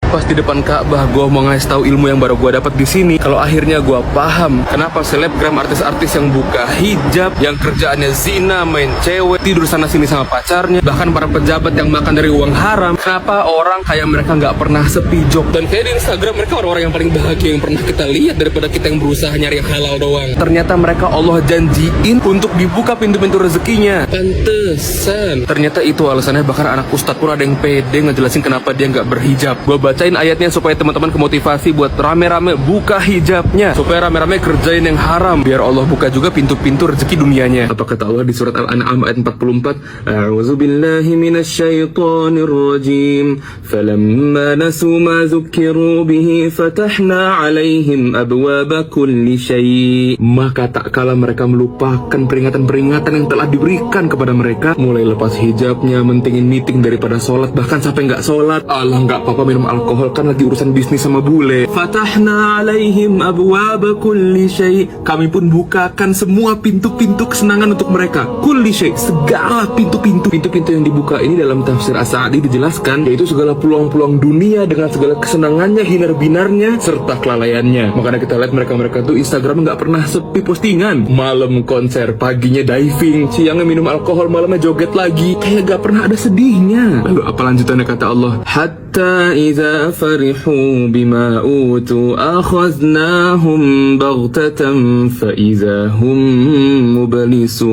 Pas di depan Ka'bah, gue mau ngasih tahu ilmu yang baru gue dapat di sini. Kalau akhirnya gue paham kenapa selebgram artis-artis yang buka hijab, yang kerjaannya zina, main cewek, tidur sana sini sama pacarnya, bahkan para pejabat yang makan dari uang haram, kenapa orang kayak mereka nggak pernah sepi job. Dan kayak di Instagram mereka orang-orang yang paling bahagia yang pernah kita lihat daripada kita yang berusaha nyari yang halal doang. Ternyata mereka Allah janjiin untuk dibuka pintu-pintu rezekinya. Pantesan. Ternyata itu alasannya, bahkan anak ustadz pun ada yang pede ngejelasin kenapa dia nggak berhijab. Gue bacain ayatnya supaya teman-teman kemotivasi buat rame-rame buka hijabnya, supaya rame-rame kerjain yang haram, biar Allah buka juga pintu-pintu rezeki dunianya. Apa kata Allah di surat Al-An'am ayat 44? A'udzu billahi minasyaitonir rajim. Falamma nasu ma dzukkiru bihi fatahna 'alaihim abwaba kulli syai'. Maka tak kala mereka melupakan peringatan-peringatan yang telah diberikan kepada mereka, mulai lepas hijabnya, mentingin meeting daripada sholat, bahkan sampai nggak sholat. Allah, nggak apa-apa minum alkohol, kan lagi urusan bisnis sama bule. Fatahna alaihim abwaba kulli syai'. Kami pun bukakan semua pintu-pintu kesenangan untuk mereka. Kulli syai', segala pintu-pintu. Pintu-pintu yang dibuka ini dalam tafsir As-Sa'di dijelaskan, yaitu segala peluang-peluang dunia dengan segala kesenangannya, hinar-binarnya, serta kelalaiannya. Makanya kita lihat mereka-mereka tuh Instagram nggak pernah sepi postingan. Malam konser, paginya diving, siangnya minum alkohol, malamnya joget lagi. Kayak nggak pernah ada sedihnya. Lalu apa lanjutannya kata Allah? Hatta idza farihu bima utu akhadnahum baghtatan fa idza hum mublisun.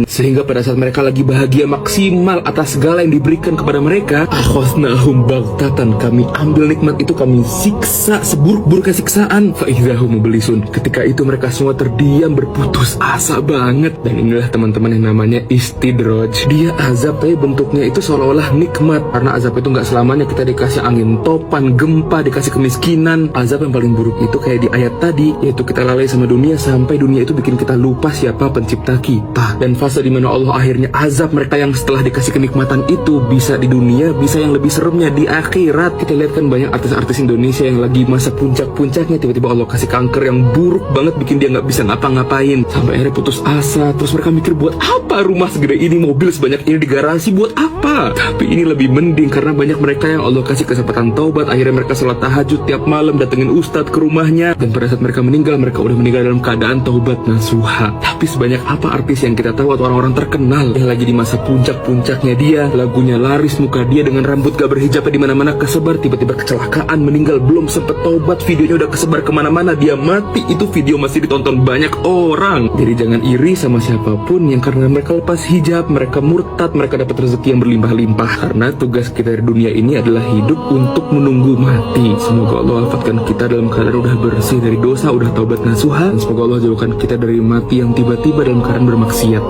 Sehingga pada saat mereka lagi bahagia maksimal atas segala yang diberikan kepada mereka, akhadnahum baghtatan, kami ambil nikmat itu, kami siksa seburuk-buruknya siksaan, fa idza hum mublisun. Ketika itu mereka semua terdiam berputus asa banget. Dan inilah teman-teman yang namanya istidraj. Dia azab tapi bentuknya itu seolah-olah nikmat, karena azab itu nggak selamanya kita dikasih angin topan, gempa, dikasih kemiskinan. Azab yang paling buruk itu kayak di ayat tadi, yaitu kita lalai sama dunia sampai dunia itu bikin kita lupa siapa pencipta kita. Dan fase dimana Allah akhirnya azab mereka yang setelah dikasih kenikmatan itu, bisa di dunia, bisa yang lebih seremnya di akhirat. Kita lihat kan banyak artis-artis Indonesia yang lagi masa puncak-puncaknya, tiba-tiba Allah kasih kanker yang buruk banget, bikin dia nggak bisa ngapa-ngapain, sampai akhirnya putus asa. Terus mereka mikir, buat apa rumah segede ini, mobil sebanyak ini di garasi, buat apa? Tapi ini lebih mending karena banyak mereka yang Allah kasih kesempatan taubat. Akhirnya mereka sholat tahajud tiap malam, datengin ustadz ke rumahnya, dan pada saat mereka meninggal, mereka udah meninggal dalam keadaan taubat nasuha. Tapi sebanyak apa artis yang kita tahu atau orang-orang terkenal yang lagi di masa puncak-puncaknya dia, lagunya laris, muka dia dengan rambut gak berhijab di mana-mana kesebar, tiba-tiba kecelakaan, meninggal, belum sempet taubat, videonya udah kesebar kemana-mana, dia mati, itu video masih ditonton banyak orang. Jadi jangan iri sama siapapun yang karena mereka lepas hijab, mereka murtad, mereka dapat rezeki yang berlimpah-limpah. Karena tugas kita di dunia ini adalah hidup untuk menunggu mati. Semoga Allah wafatkan kita dalam keadaan udah bersih dari dosa, udah taubat nasuha, dan semoga Allah jauhkan kita dari mati yang tiba-tiba dalam keadaan bermaksiat.